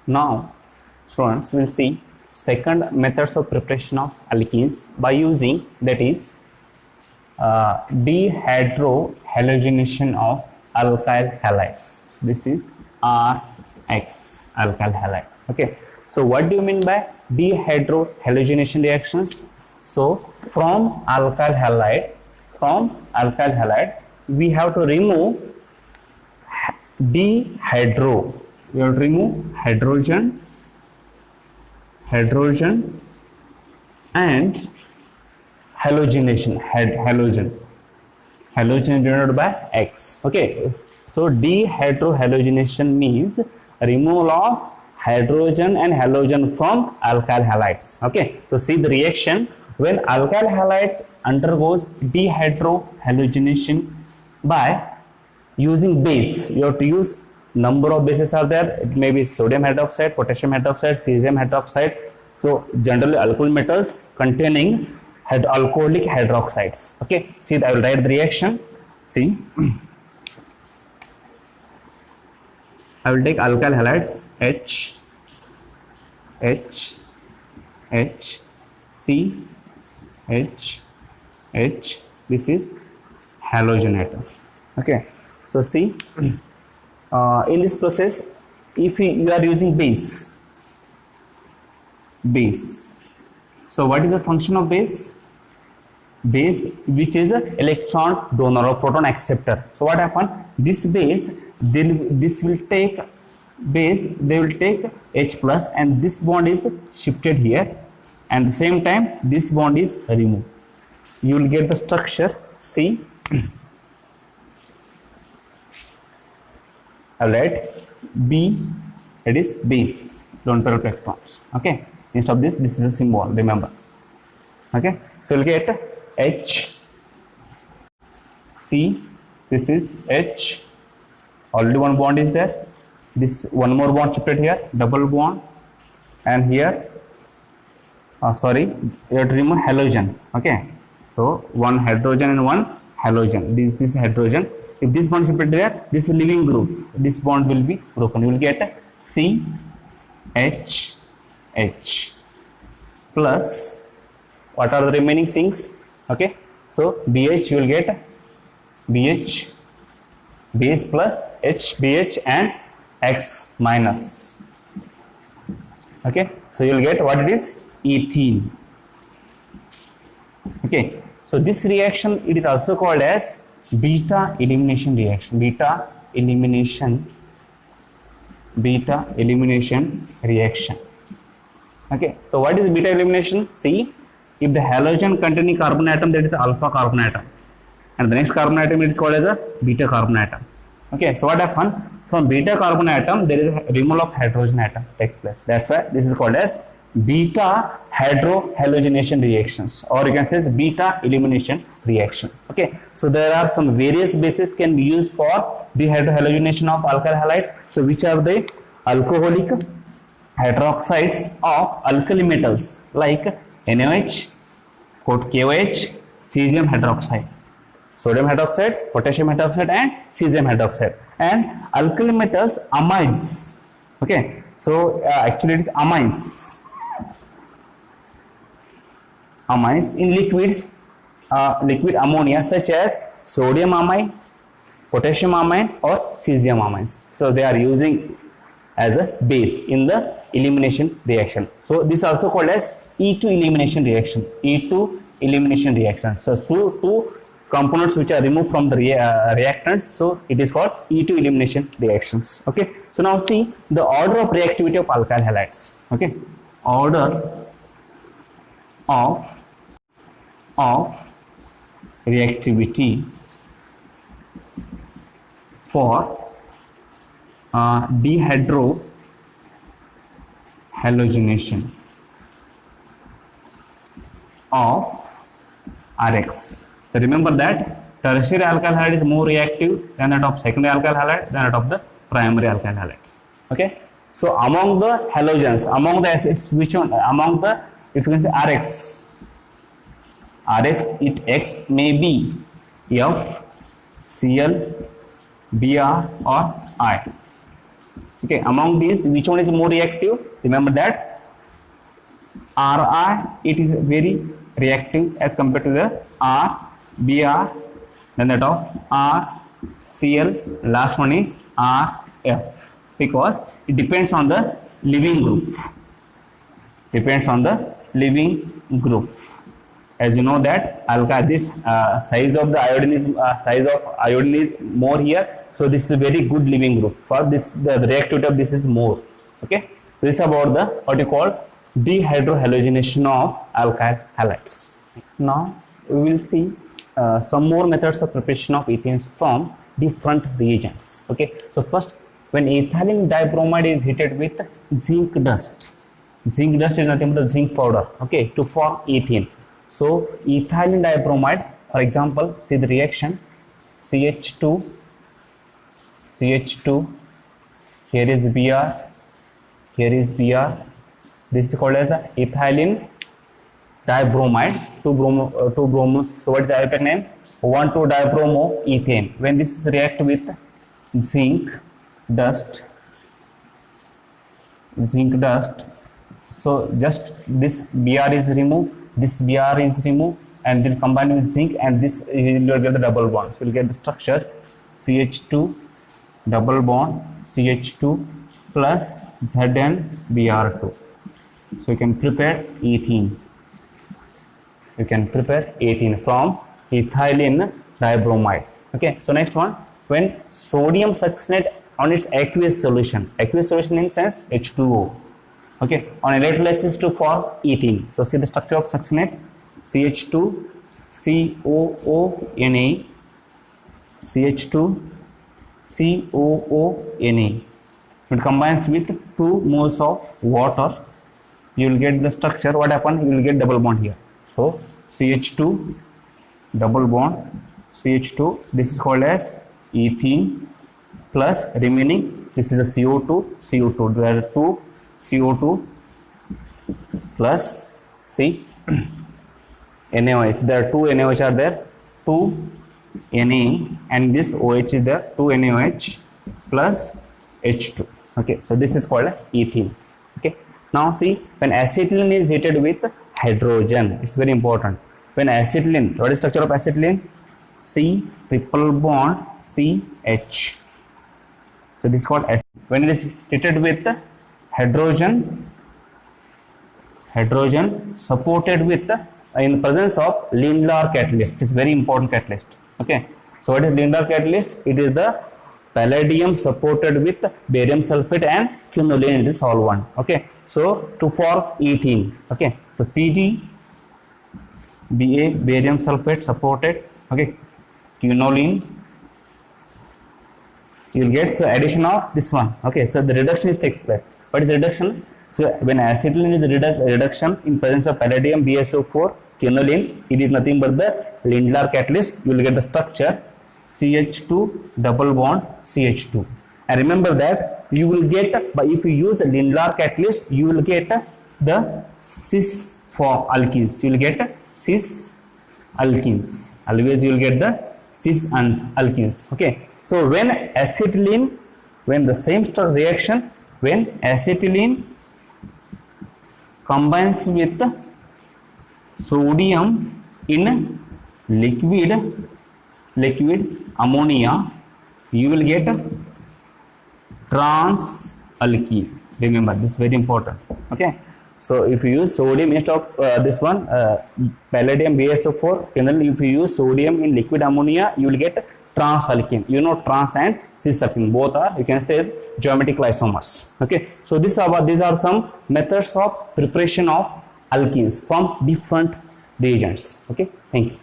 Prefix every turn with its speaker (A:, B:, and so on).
A: Now, students will see second methods of preparation of alkenes by using, that is, dehydrohalogenation of alkyl halides. This is RX, alkyl halide. Okay. So what do you mean by dehydrohalogenation reactions? So from alkyl halide, we have to remove dehydro. We have to remove hydrogen and halogenation, halogen denoted by X. Okay, so dehydrohalogenation means removal of hydrogen and halogen from alkyl halides. Okay, so see the reaction when alkyl halides undergoes dehydrohalogenation by using base. You have to use number of bases are there. It may be sodium hydroxide, potassium hydroxide, cesium hydroxide. So generally alkyl metals containing alcoholic hydroxides. Okay, see, I will write the reaction. See, I will take alkyl halides H, C, H. This is halogen atom. Okay, so see, in this process, if you are using base, so what is the function of base? Base, which is an electron donor or proton acceptor. So what happens? This base, they will take H plus, and this bond is shifted here, and at the same time this bond is removed. You will get the structure. See, alright, B, it is base, lone pair of electrons. Okay, instead of this is a symbol, remember. Okay, so we'll get H, C, this is H, already one bond is there, this one more bond shifted here, double bond, and here, sorry, you have to remove halogen. Okay, so one hydrogen and one halogen, this hydrogen. If this bond shifted there, this is leaving group, this bond will be broken. You will get C, H, plus, what are the remaining things? Okay, so BH, you will get BH, base plus H, BH and X minus. Okay, so you will get what it is? Ethene. Okay, so this reaction, it is also called as beta elimination reaction. Beta elimination reaction. Okay, so what is beta elimination? See, if the halogen containing carbon atom, that is alpha carbon atom, and the next carbon atom, it is called as a beta carbon atom. Okay, so what happens? From beta carbon atom, there is a removal of hydrogen atom takes place. That's why this is called as beta hydrohalogenation reactions, or you can say beta elimination reaction. Okay, so there are some various bases can be used for dehydrohalogenation of alkyl halides. So which are the alcoholic hydroxides of alkali metals like NaOH, KOH, cesium hydroxide, sodium hydroxide, potassium hydroxide and cesium hydroxide, and alkali metals amides. Okay, so actually it is amines in liquids, liquid ammonia, such as sodium amine, potassium amine or cesium amines. So they are using as a base in the elimination reaction. So this is also called as E2 elimination reaction. E2 elimination reaction. So two components which are removed from the reactants, so it is called E2 elimination reactions. Okay, so now see the order of reactivity of alkyl halides. Okay, order of reactivity for dehydrohalogenation of RX. So remember that tertiary alkyl halide is more reactive than that of secondary alkyl halide, than that of the primary alkyl halide. Okay, so among the halogens, among the acids, which one among the, if you can say RX, it X may be F, Cl, Br or I. Okay, among these, which one is more reactive? Remember that Ri, it is very reactive as compared to the R, Br, then that of R, Cl, last one is Rf, because it depends on the leaving group. Depends on the leaving group. As you know that this size of the iodine is more here, so this is a very good leaving group. For this, the reactivity of this is more. Okay, this is about the what you call dehydrohalogenation of alkyl halides. Now we will see some more methods of preparation of ethanes from different reagents. Okay, so first, when ethylene dibromide is heated with zinc dust is nothing but zinc powder, okay, to form ethene. So ethylene dibromide, for example, see the reaction CH2, here is Br, here is Br. This is called as ethylene dibromide, 2 bromos. So what is the ionic name? 1,2-dibromoethane. When this is react with zinc dust, so just this Br is removed, and then combine with zinc, and this you will get the double bond. So you will get the structure CH2 double bond CH2 plus ZnBr2. So you can prepare ethene. From ethylene dibromide. Okay. So next one, when sodium succinate on its aqueous solution in sense H2O. Okay, on electrolysis to form ethene. So see the structure of succinate, CH2 COONA, CH2 COONA. It combines with 2 moles of water, you will get the structure. What happened? You will get double bond here. So CH2 double bond CH2, this is called as ethene, plus remaining, this is a CO2, there are 2 CO2 plus C NaOH, there are 2 NaOH are there, 2 Na, and this OH is there, 2 NaOH plus H2. Okay, so this is called ethene. Okay, now see, when acetylene is heated with hydrogen, it's very important. When acetylene, what is structure of acetylene? C triple bond CH. So this is called acetylene. When it is heated with hydrogen supported with in the presence of Lindlar catalyst. It is very important catalyst. Okay, so what is Lindlar catalyst? It is the palladium supported with barium sulfate and quinoline, it is solvent. Okay, so to form ethene. Okay, so Pg Ba barium sulfate supported, okay, quinoline, you will get so addition of this one. Okay, so the reduction is takes place. What is the reduction? So when acetylene is the reduction in presence of palladium BSO4 quinoline, it is nothing but the Lindlar catalyst. You will get the structure CH2 double bond CH2. And remember that you will get, but if you use the Lindlar catalyst, you will get the cis for alkenes. You will get cis alkenes. Always you will get the cis alkenes. Okay. So when acetylene, when the same reaction, when acetylene combines with sodium in liquid ammonia, you will get trans alkene. Remember, this is very important. Okay, so if you use sodium instead of this one palladium BSO4, if you use sodium in liquid ammonia, you will get trans alkene. You know, trans and cis alkene both are, you can say, geometrical isomers. Okay, so these are some methods of preparation of alkenes from different reagents. Okay, thank you.